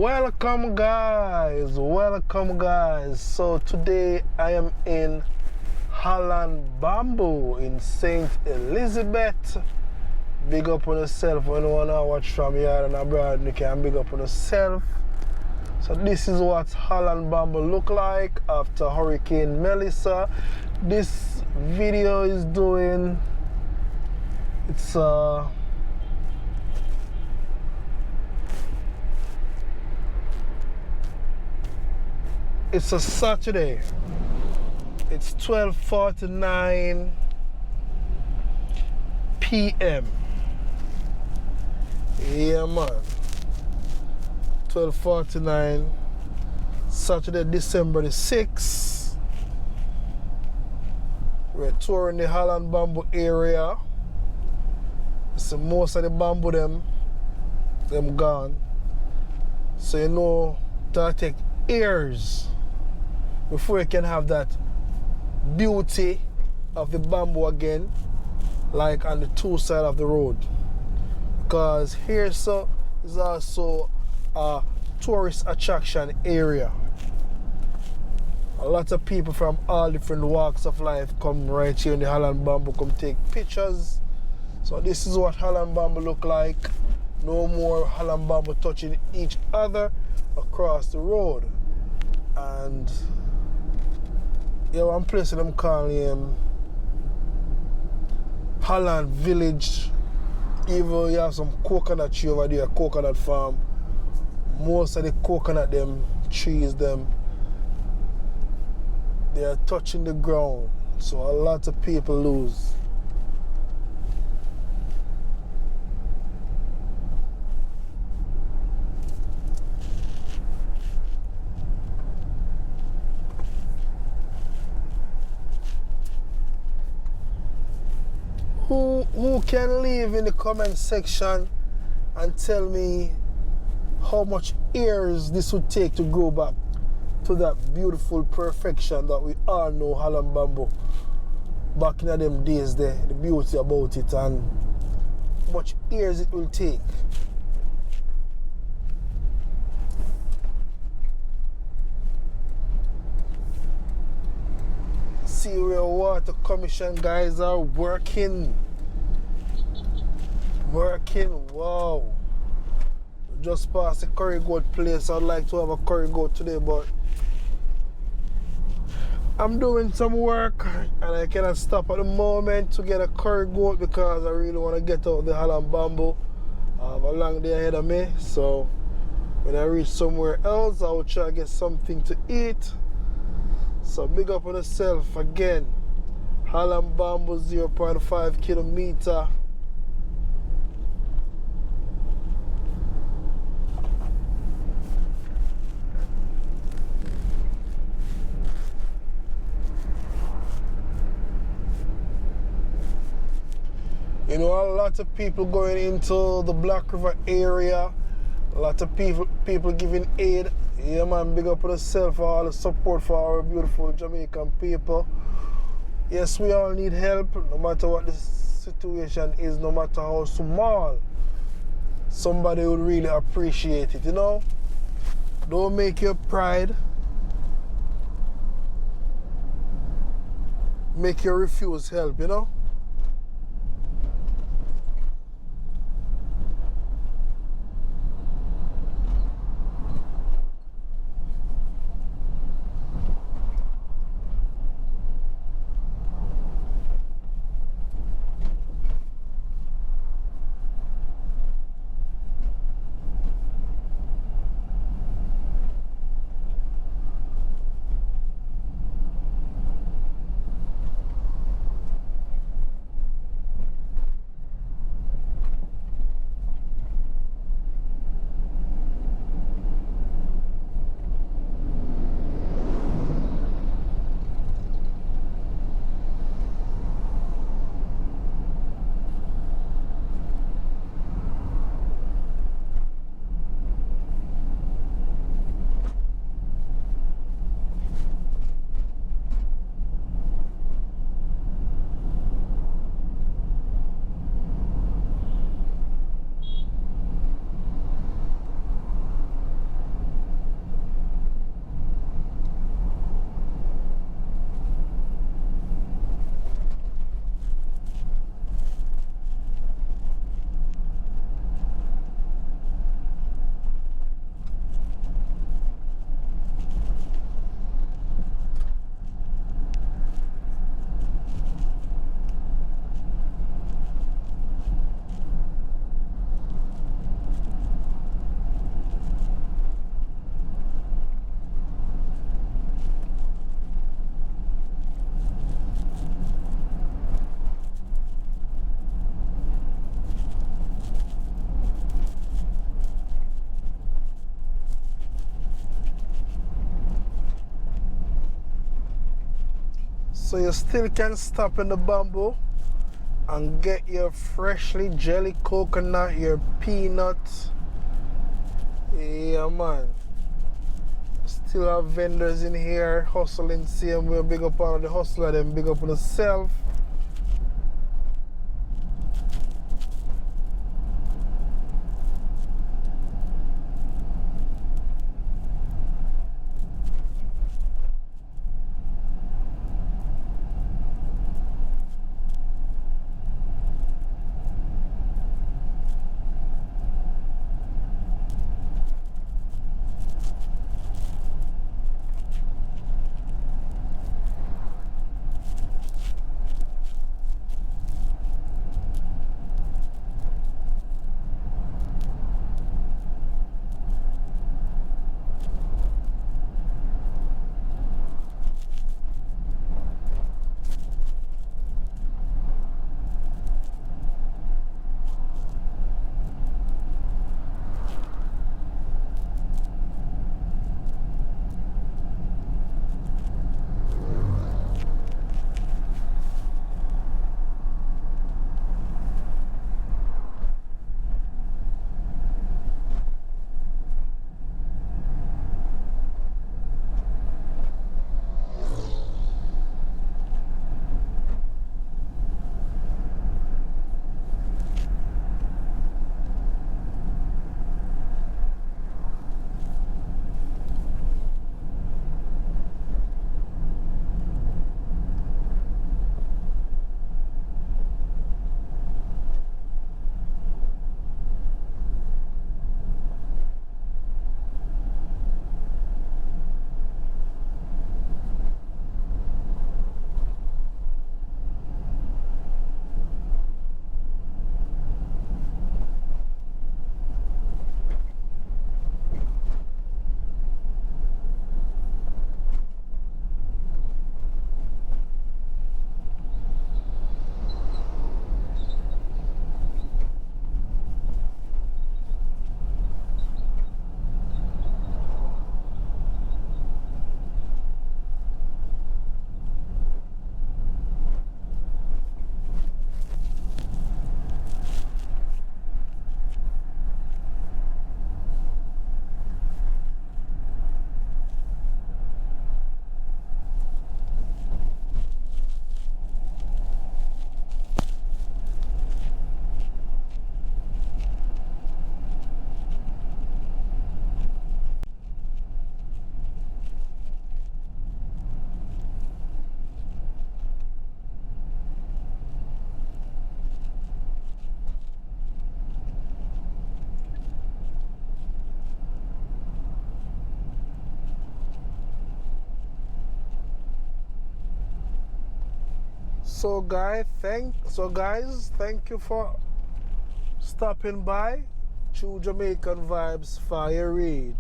Welcome guys. So today I am in Holland Bamboo in St. Elizabeth. Big up on yourself. When you wanna watch from here and abroad, you can big up on yourself. So this is what Holland Bamboo look like after Hurricane Melissa. This video is doing, it's a Saturday. It's 12:49 p.m. Yeah man. 12:49 Saturday, December the 6th. We're touring the Holland Bamboo area. So most of the bamboo them gone. So you know that take years before you can have that beauty of the bamboo again, like on the two sides of the road. Because here so is also a tourist attraction area. A lot of people from all different walks of life come right here in the Holland Bamboo, come take pictures. So this is what Holland Bamboo look like. No more Holland Bamboo touching each other across the road. And yeah, one place them calling Holland Village. Even you have some coconut tree over there, coconut farm. Most of the coconut trees they are touching the ground, so a lot of people lose. Who can leave in the comment section and tell me how much years this would take to grow back to that beautiful perfection that we all know Holland Bamboo back in them days there, the beauty about it, and how much years it will take. See where water commission guys are working. Wow. Just past the curry goat place. I'd like to have a curry goat today, but I'm doing some work and I cannot stop at the moment to get a curry goat because I really want to get out the Holland Bamboo. I have a long day ahead of me, so when I reach somewhere else I will try to get something to eat. So big up on yourself again. Holland Bamboo 0.5 kilometer. You know, a lot of people going into the Black River area. A lot of people giving aid. Yeah man, big up on yourself for all the support for our beautiful Jamaican people. Yes, we all need help, no matter what the situation is, no matter how small. Somebody would really appreciate it, you know? Don't make your pride make you refuse help, you know? So you still can stop in the bamboo and get your freshly jelly coconut, your peanuts. Yeah, man. Still have vendors in here hustling same way. Big up all of the hustler, them big up on themselves. So guys, thank you for stopping by. True Jamaican Vibes, Fire Reid.